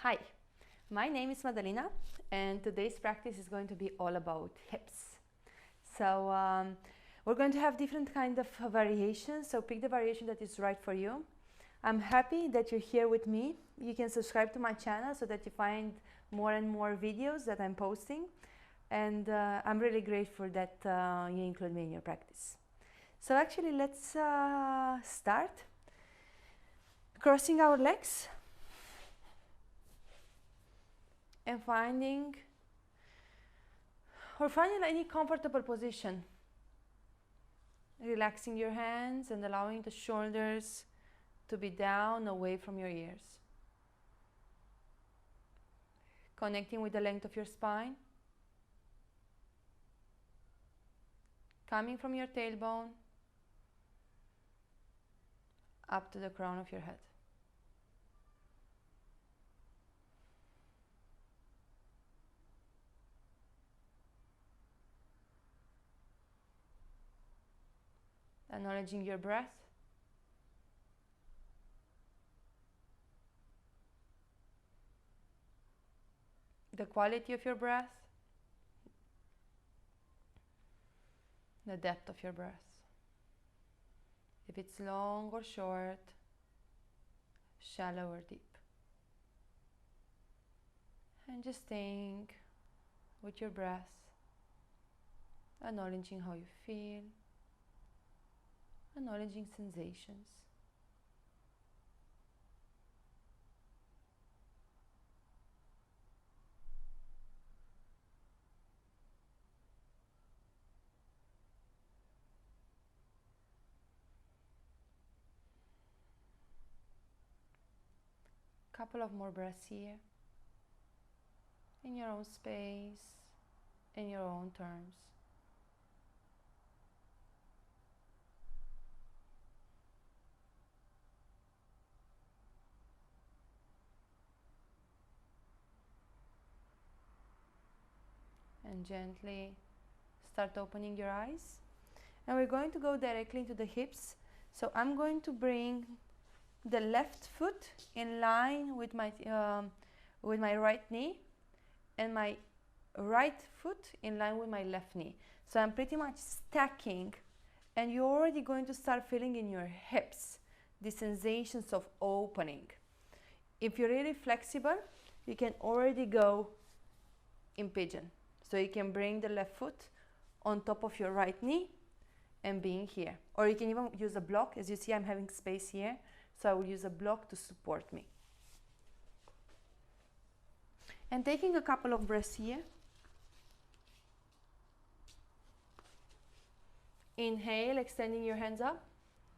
Hi, my name is Madalina, and today's practice is going to be all about hips. So we're going to have different kind of variations, so pick the variation that is right for you. I'm happy that you're here with me. You can subscribe to my channel so that you find more and more videos that I'm posting, and I'm really grateful that you include me in your practice. So actually, let's start crossing our legs and finding any comfortable position. Relaxing your hands and allowing the shoulders to be down, away from your ears. Connecting with the length of your spine. Coming from your tailbone up to the crown of your head. Acknowledging your breath. The quality of your breath. The depth of your breath. If it's long or short, shallow or deep. And just staying with your breath, acknowledging how you feel, acknowledging sensations. Couple of more breaths here, in your own space, in your own terms. And gently start opening your eyes. And we're going to go directly into the hips. So I'm going to bring the left foot in line with my right knee, and my right foot in line with my left knee. So I'm pretty much stacking, and you're already going to start feeling in your hips the sensations of opening. If you're really flexible, you can already go in pigeon. So you can bring the left foot on top of your right knee and being here. Or you can even use a block. As you see, I'm having space here, so I will use a block to support me. And taking a couple of breaths here. Inhale, extending your hands up.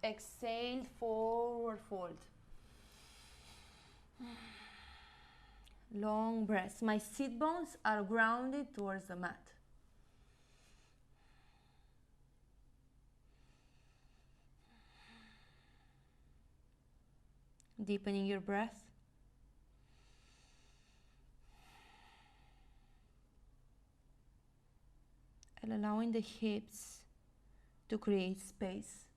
Exhale, forward fold. Long breaths. My sit bones are grounded towards the mat. Deepening your breath. And allowing the hips to create space.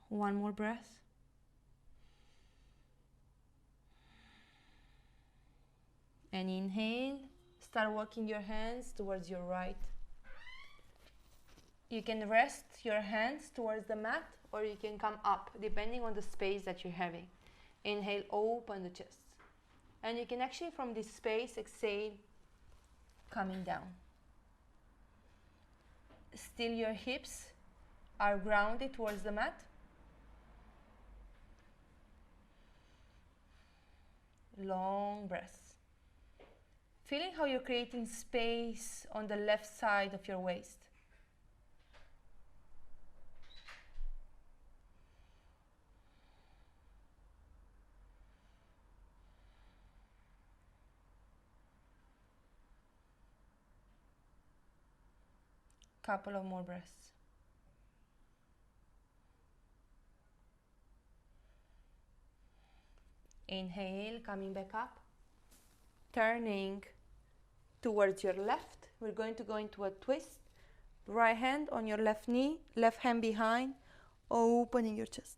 One more breath. And inhale, start walking your hands towards your right. You can rest your hands towards the mat, or you can come up, depending on the space that you're having. Inhale, open the chest. And you can actually, from this space, exhale, coming down. Still your hips are grounded towards the mat. Long breaths. Feeling how you're creating space on the left side of your waist. Couple of more breaths. Inhale, coming back up, turning towards your left. We're going to go into a twist. Right hand on your left knee, left hand behind, opening your chest.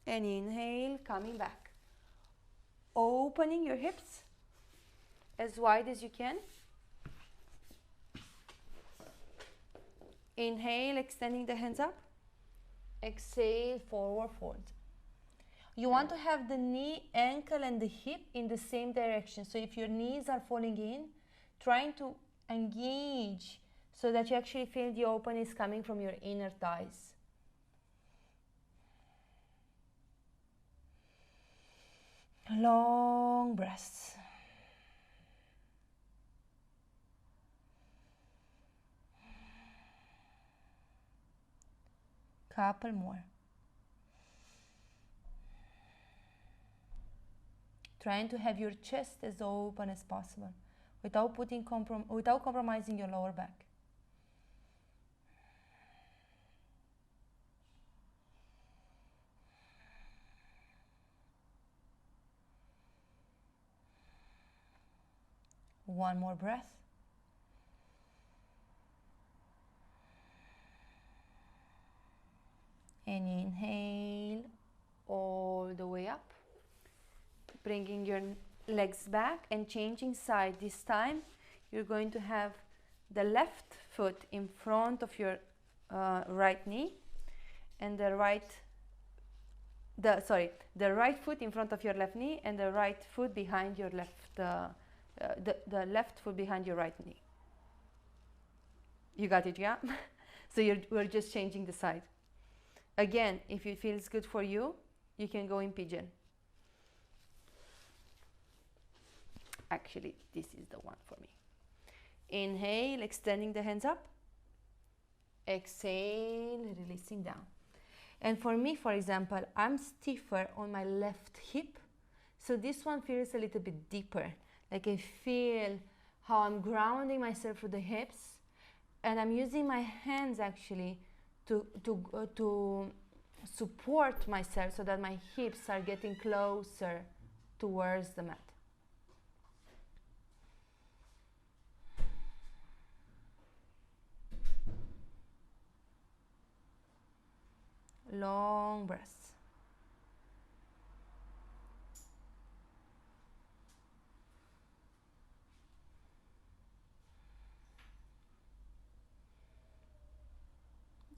And inhale, coming back. Opening your hips as wide as you can. Inhale, extending the hands up. Exhale, forward fold. You want to have the knee, ankle, and the hip in the same direction. So if your knees are falling in, trying to engage so that you actually feel the openness coming from your inner thighs. Long breaths. Couple more. Trying to have your chest as open as possible without compromising your lower back. One more breath. And inhale all the way up. Bringing your legs back and changing side. This time you're going to have the left foot in front of your right knee and the right foot in front of your left knee and the right foot behind your left the left foot behind your right knee. You got it, yeah? So we're just changing the side. Again, if it feels good for you, you can go in pigeon. Actually, this is the one for me. Inhale, extending the hands up. Exhale, releasing down. And for me, for example, I'm stiffer on my left hip. So this one feels a little bit deeper. Like I feel how I'm grounding myself through the hips. And I'm using my hands actually to support myself so that my hips are getting closer towards the mat. Long breaths.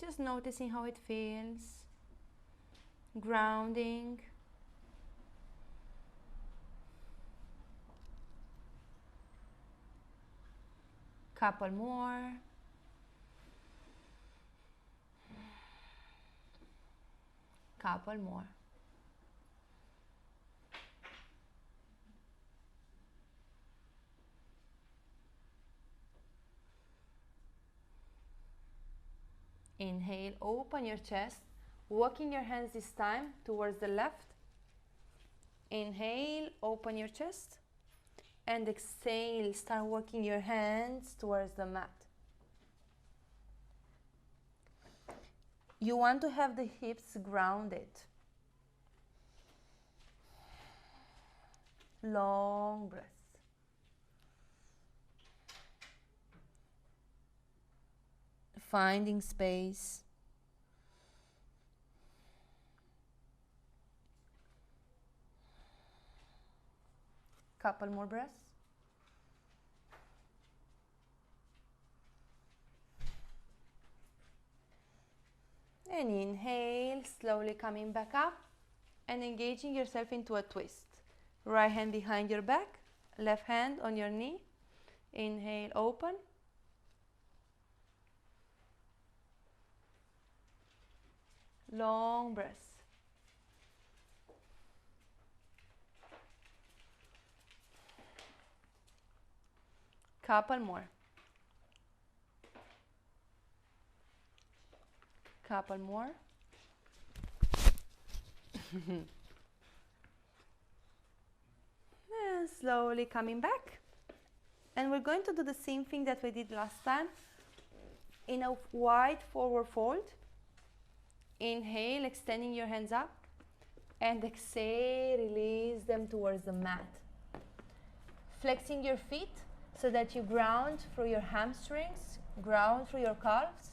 Just noticing how it feels. Grounding. Couple more. Couple more. Inhale, open your chest, walking your hands this time towards the left. Inhale, open your chest, and exhale, start walking your hands towards the mat. You want to have the hips grounded. Long breath. Finding space. Couple more breaths. And inhale, slowly coming back up and engaging yourself into a twist. Right hand behind your back, left hand on your knee. Inhale, open. Long breaths. Couple more. Couple more. And slowly coming back. And we're going to do the same thing that we did last time in a wide forward fold. Inhale, extending your hands up. And exhale, release them towards the mat. Flexing your feet so that you ground through your hamstrings, ground through your calves.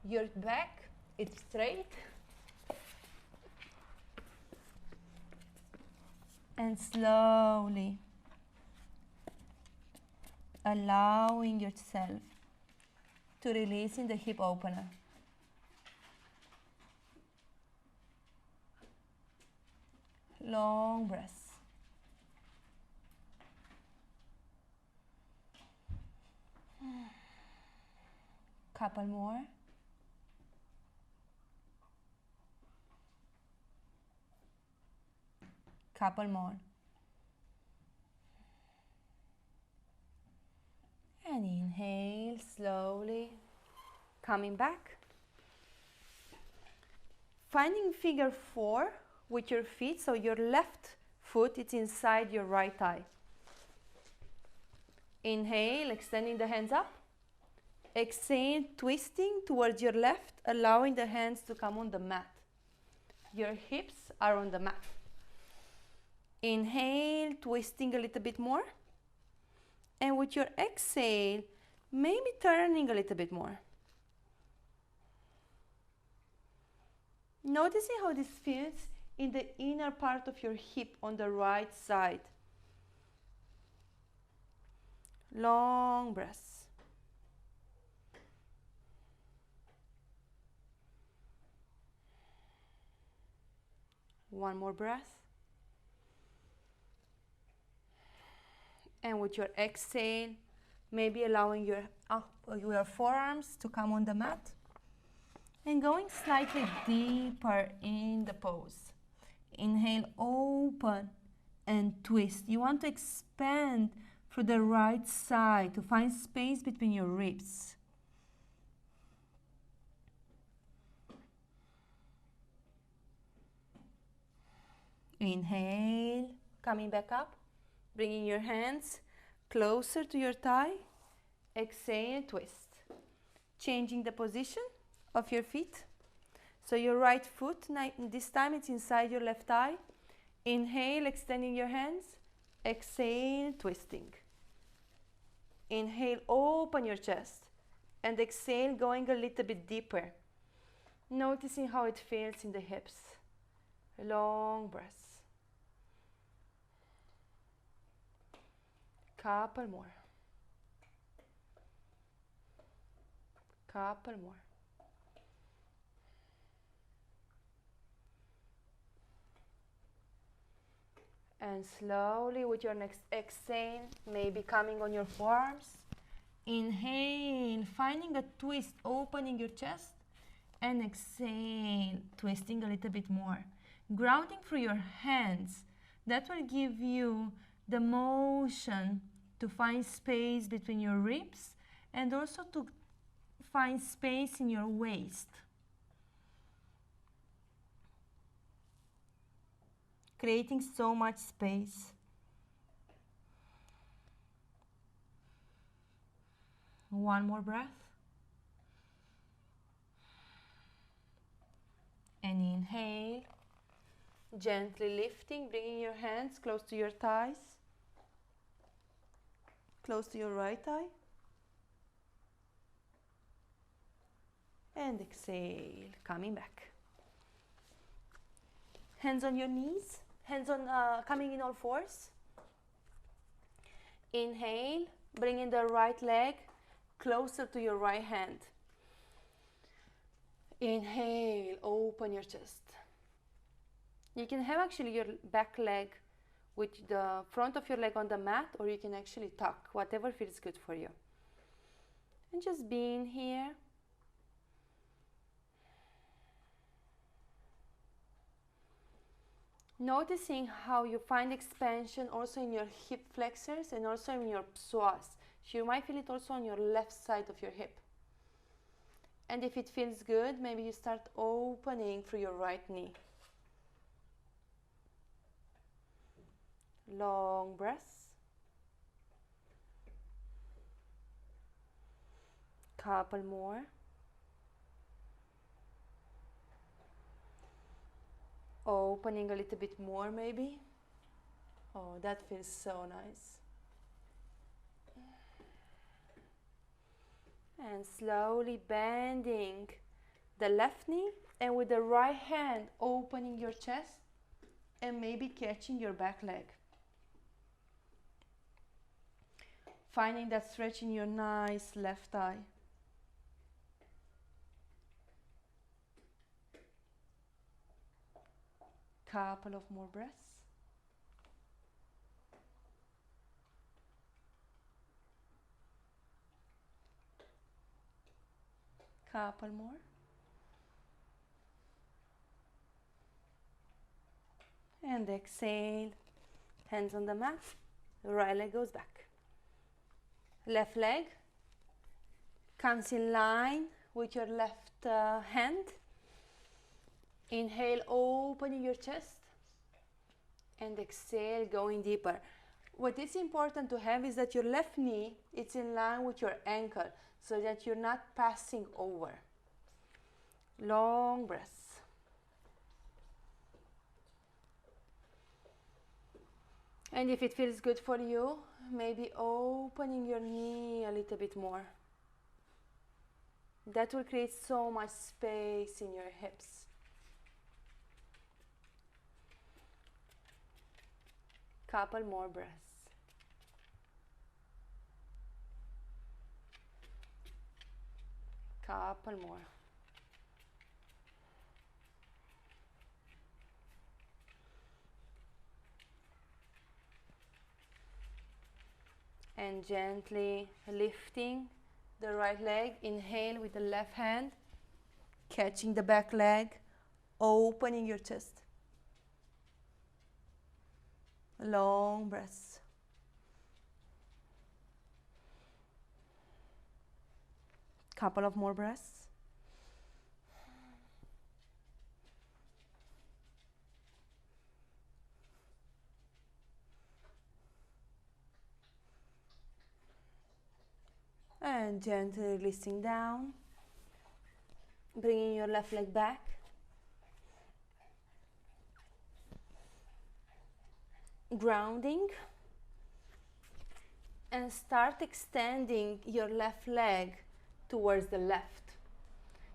Your back, it's straight. And slowly allowing yourself to release in the hip opener. Long breaths. Couple more. Couple more. And inhale slowly, coming back. Finding figure 4 with your feet, so your left foot is inside your right thigh. Inhale, extending the hands up. Exhale, twisting towards your left, allowing the hands to come on the mat. Your hips are on the mat. Inhale, twisting a little bit more. And with your exhale, maybe turning a little bit more. Noticing how this feels in the inner part of your hip on the right side. Long breaths. One more breath. And with your exhale, maybe allowing your forearms to come on the mat. And going slightly deeper in the pose. Inhale, open and twist. You want to expand through the right side to find space between your ribs. Inhale, coming back up, bringing your hands closer to your thigh. Exhale, twist. Changing the position of your feet. So your right foot, this time it's inside your left thigh. Inhale, extending your hands. Exhale, twisting. Inhale, open your chest. And exhale, going a little bit deeper. Noticing how it feels in the hips. Long breaths. Couple more. Couple more. And slowly with your next exhale, maybe coming on your forearms. Inhale, finding a twist, opening your chest. And exhale, twisting a little bit more. Grounding through your hands. That will give you the motion to find space between your ribs and also to find space in your waist. Creating so much space. One more breath. And inhale. Gently lifting, bringing your hands close to your thighs. Close to your right thigh. And exhale, coming back. Hands on your knees. Hands on, coming in all fours. Inhale, bringing the right leg closer to your right hand. Inhale, open your chest. You can have actually your back leg with the front of your leg on the mat, or you can actually tuck, whatever feels good for you. And just being here. Noticing how you find expansion also in your hip flexors and also in your psoas. So you might feel it also on your left side of your hip. And if it feels good, maybe you start opening through your right knee. Long breaths. Couple more. opening a little bit more maybe. Oh, that feels so nice. And slowly bending the left knee, and with the right hand opening your chest and maybe catching your back leg. Finding that stretch in your nice left thigh. Couple of more breaths. Couple more. And exhale, hands on the mat, right leg goes back. Left leg comes in line with your left hand. Inhale, opening your chest, and exhale, going deeper. What is important to have is that your left knee is in line with your ankle, so that you're not passing over. Long breaths. And if it feels good for you, maybe opening your knee a little bit more. That will create so much space in your hips. Couple more breaths. Couple more. And gently lifting the right leg. Inhale with the left hand, catching the back leg, opening your chest. Long breaths. Couple of more breaths. And gently releasing down, bringing your left leg back. Grounding, and start extending your left leg towards the left.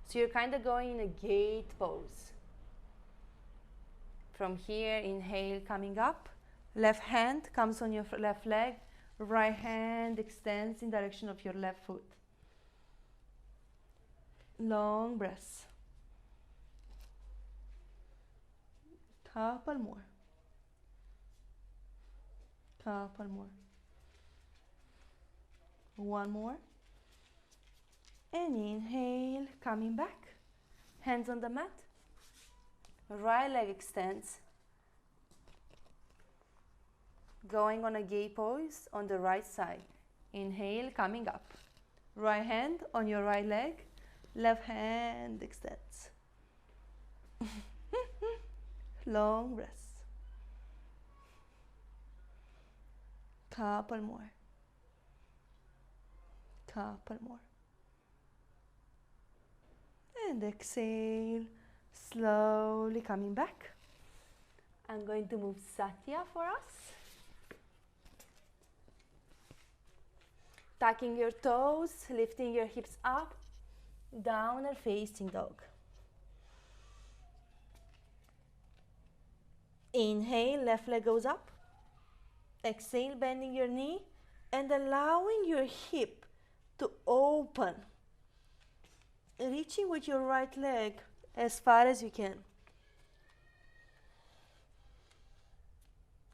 So you're kind of going in a gate pose. From here, inhale, coming up. Left hand comes on your left leg. Right hand extends in direction of your left foot. Long breaths. Couple more. Couple more. One more. And inhale, coming back. Hands on the mat. Right leg extends. Going on a gate pose on the right side. Inhale, coming up. Right hand on your right leg. Left hand extends. Long breaths. Couple more. Couple more. And exhale, slowly coming back. I'm going to move Satya for us. Tucking your toes, lifting your hips up, downward facing dog. Inhale, left leg goes up. Exhale, bending your knee and allowing your hip to open. Reaching with your right leg as far as you can.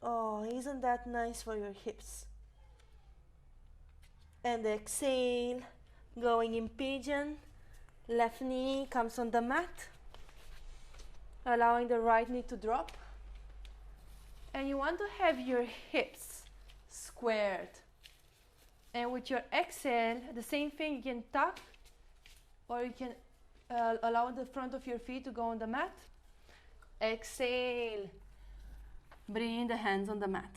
Oh, isn't that nice for your hips? And exhale, going in pigeon. Left knee comes on the mat, allowing the right knee to drop. And you want to have your hips squared. And with your exhale, the same thing, you can tuck, or you can allow the front of your feet to go on the mat. Exhale, bring the hands on the mat.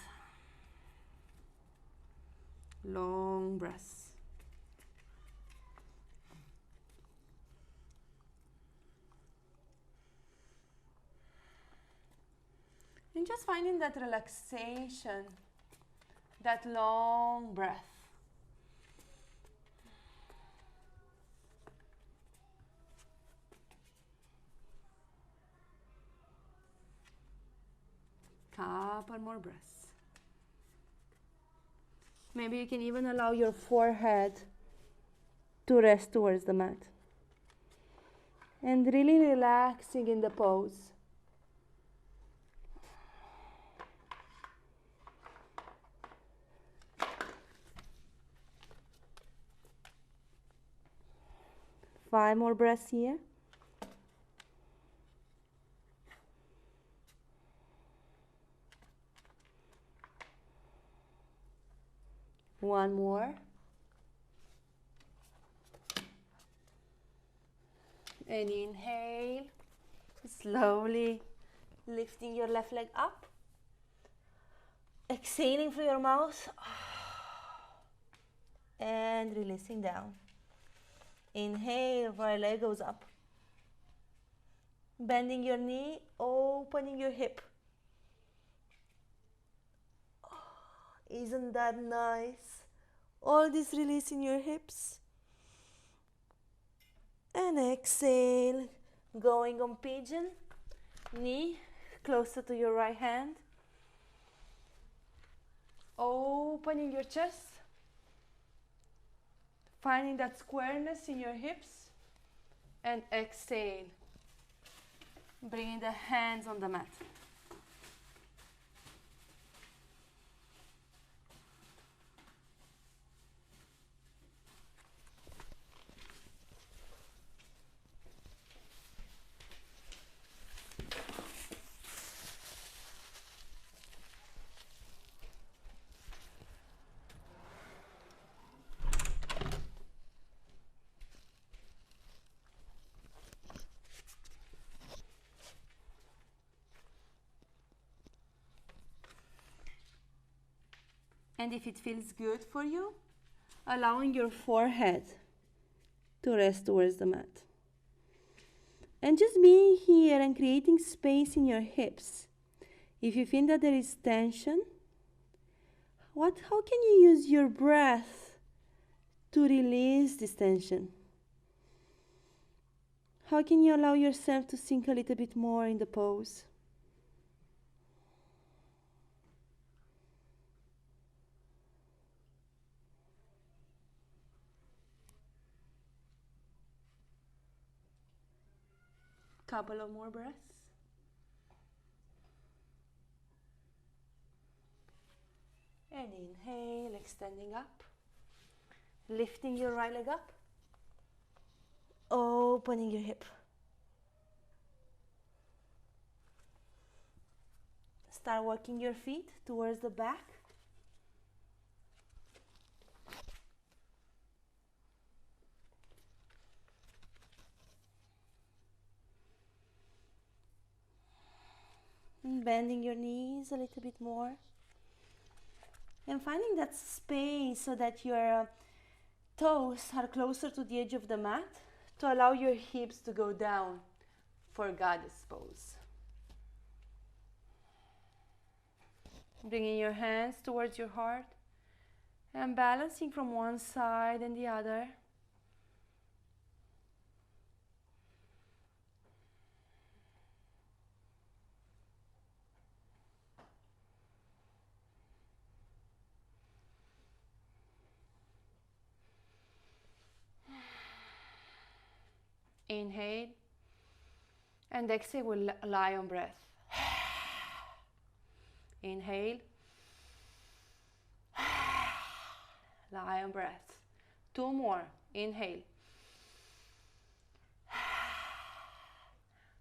Long breaths. And just finding that relaxation, that long breath. Couple more breaths. Maybe you can even allow your forehead to rest towards the mat. And really relaxing in the pose. Five more breaths here. One more. And inhale, slowly lifting your left leg up. Exhaling through your mouth. And releasing down. Inhale, right leg goes up. Bending your knee, opening your hip. Isn't that nice? All this release in your hips. And exhale, going on pigeon. Knee closer to your right hand. Opening your chest. Finding that squareness in your hips. And exhale. Bringing the hands on the mat. And if it feels good for you, allowing your forehead to rest towards the mat. And just being here and creating space in your hips. If you feel that there is tension, how can you use your breath to release this tension? How can you allow yourself to sink a little bit more in the pose? Couple of more breaths. And inhale, extending up. Lifting your right leg up. Opening your hip. Start working your feet towards the back. And bending your knees a little bit more. And finding that space so that your toes are closer to the edge of the mat to allow your hips to go down for goddess pose. Bringing your hands towards your heart and balancing from one side and the other. Inhale, and exhale will lion breath. Inhale, lion breath. Two more. Inhale.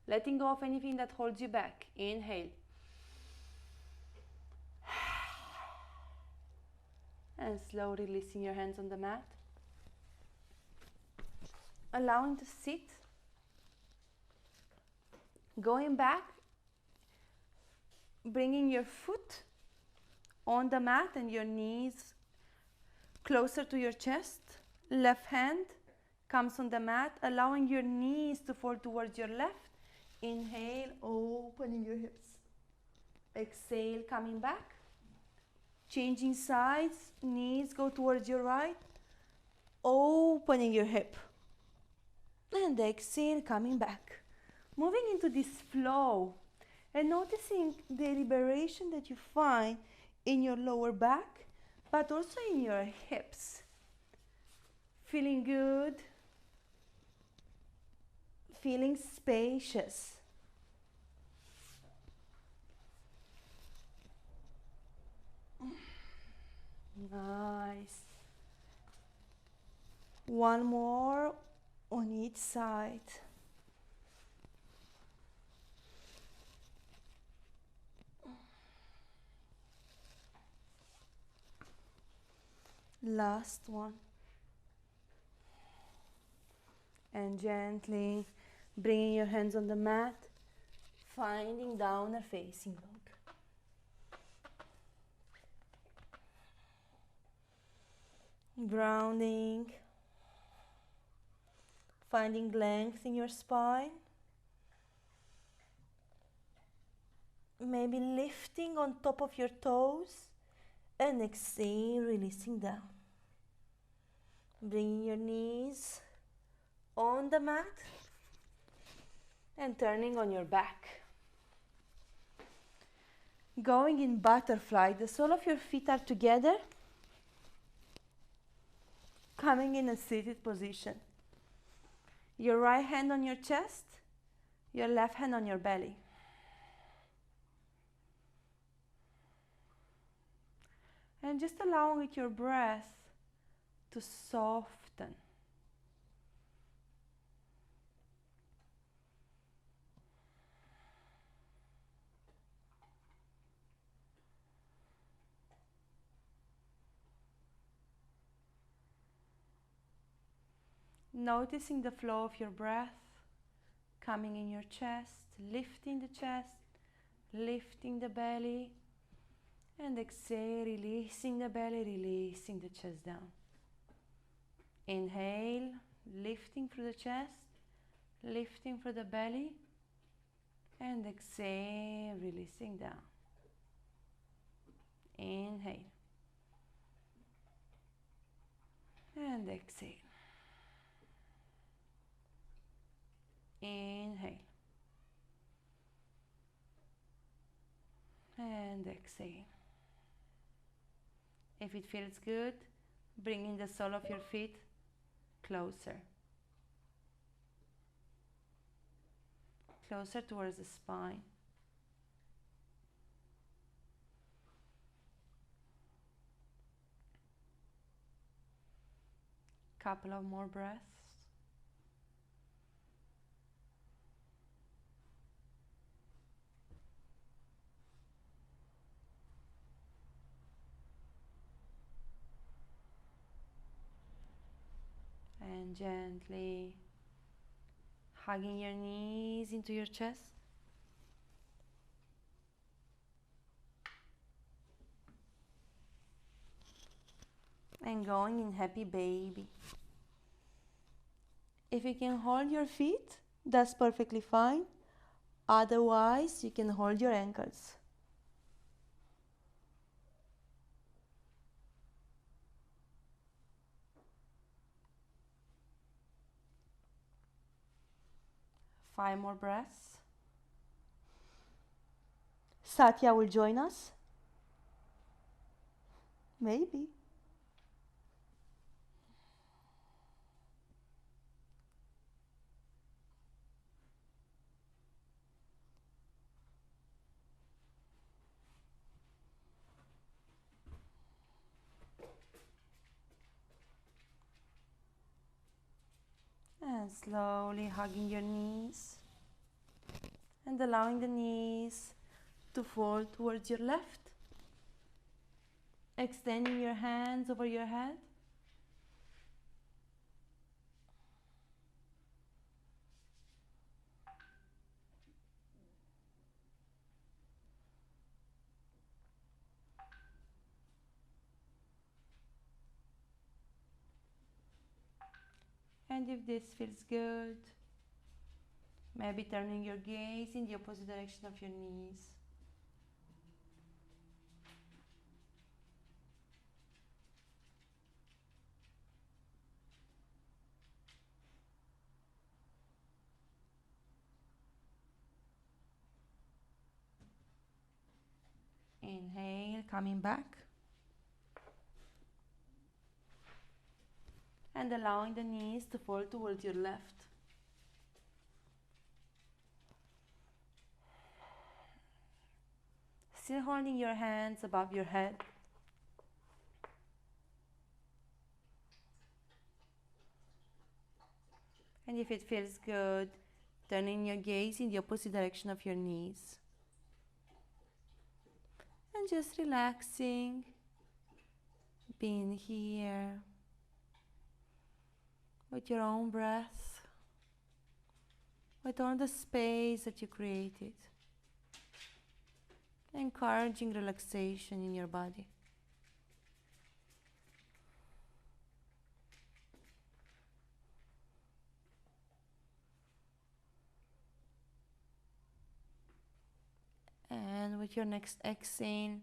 Letting go of anything that holds you back. Inhale. And slowly releasing your hands on the mat. Allowing to sit. Going back. Bringing your foot on the mat and your knees closer to your chest. Left hand comes on the mat, allowing your knees to fall towards your left. Inhale, opening your hips. Exhale, coming back. Changing sides, knees go towards your right. Opening your hip. And exhale, coming back. Moving into this flow and noticing the liberation that you find in your lower back, but also in your hips. Feeling good, feeling spacious. Nice. One more on each side. Last one. And gently bringing your hands on the mat, finding downward facing dog. Grounding, finding length in your spine. Maybe lifting on top of your toes and exhale, releasing down. Bringing your knees on the mat and turning on your back. Going in butterfly, the sole of your feet are together. Coming in a seated position. Your right hand on your chest, your left hand on your belly. And just allowing with your breath to soften. Noticing the flow of your breath coming in your chest, lifting the chest, lifting the belly, and exhale, releasing the belly, releasing the chest down. Inhale, lifting through the chest, lifting through the belly, and exhale, releasing down. Inhale, and exhale. Inhale and exhale. If it feels good, bringing the sole of your feet closer. Closer towards the spine. Couple of more breaths. And gently hugging your knees into your chest. And going in happy baby. If you can hold your feet, that's perfectly fine. Otherwise, you can hold your ankles. Five more breaths. Satya will join us. Maybe. And slowly hugging your knees and allowing the knees to fall towards your left. Extending your hands over your head. And if this feels good, maybe turning your gaze in the opposite direction of your knees. coming back. And allowing the knees to fall towards your left. Still holding your hands above your head. And if it feels good, turning your gaze in the opposite direction of your knees. And just relaxing, being here with your own breath, with all the space that you created. Encouraging relaxation in your body. And with your next exhale,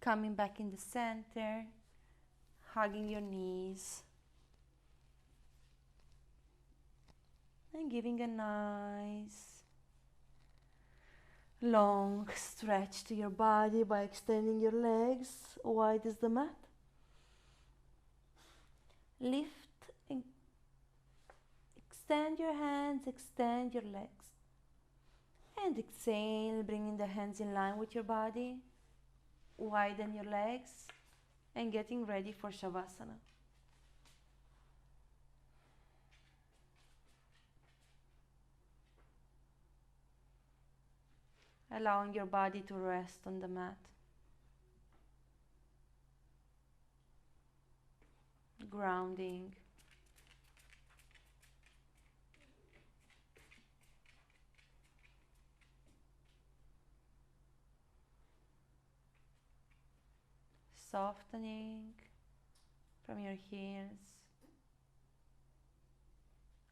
coming back in the center, hugging your knees, and giving a nice long stretch to your body by extending your legs wide as the mat. Lift and extend your hands, extend your legs. And exhale, bringing the hands in line with your body, widen your legs, and getting ready for Shavasana. Allowing your body to rest on the mat. Grounding. Softening from your heels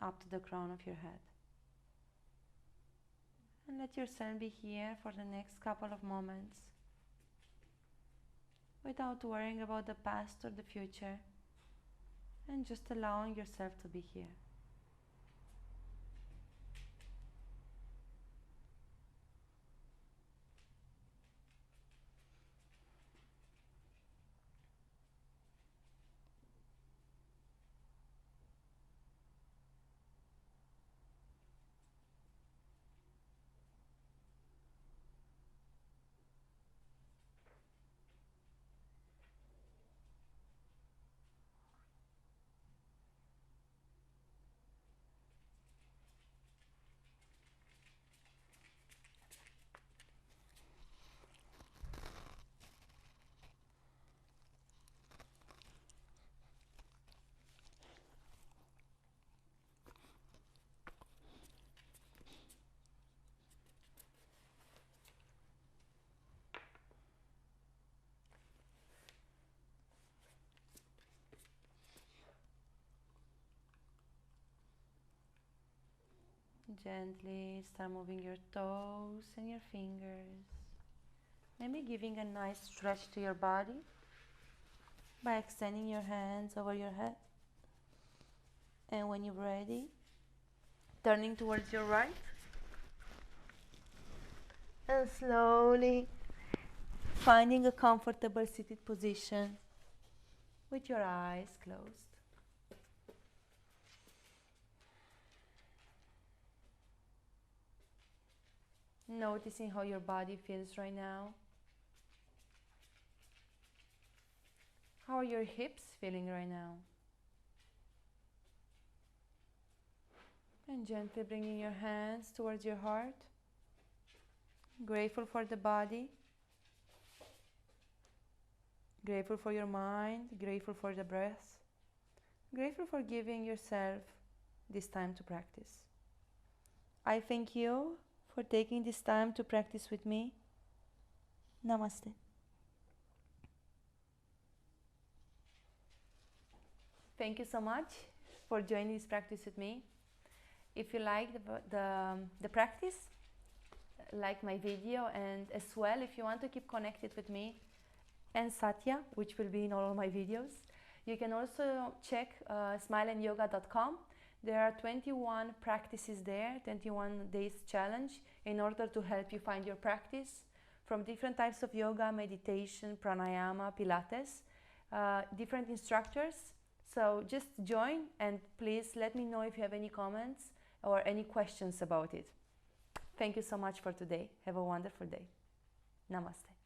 up to the crown of your head. And let yourself be here for the next couple of moments without worrying about the past or the future, and just allowing yourself to be here. Gently start moving your toes and your fingers. Maybe giving a nice stretch to your body by extending your hands over your head. And when you're ready, turning towards your right. And slowly finding a comfortable seated position with your eyes closed. Noticing how your body feels right now. How are your hips feeling right now? And gently bringing your hands towards your heart. Grateful for the body. Grateful for your mind. Grateful for the breath. Grateful for giving yourself this time to practice. I thank you for taking this time to practice with me. Namaste. Thank you so much for joining this practice with me. If you like the practice, like my video, and as well if you want to keep connected with me and Satya, which will be in all of my videos, you can also check smileandyoga.com. There are 21 practices there, 21 days challenge in order to help you find your practice from different types of yoga, meditation, pranayama, pilates, different instructors. So just join, and please let me know if you have any comments or any questions about it. Thank you so much for today. Have a wonderful day. Namaste.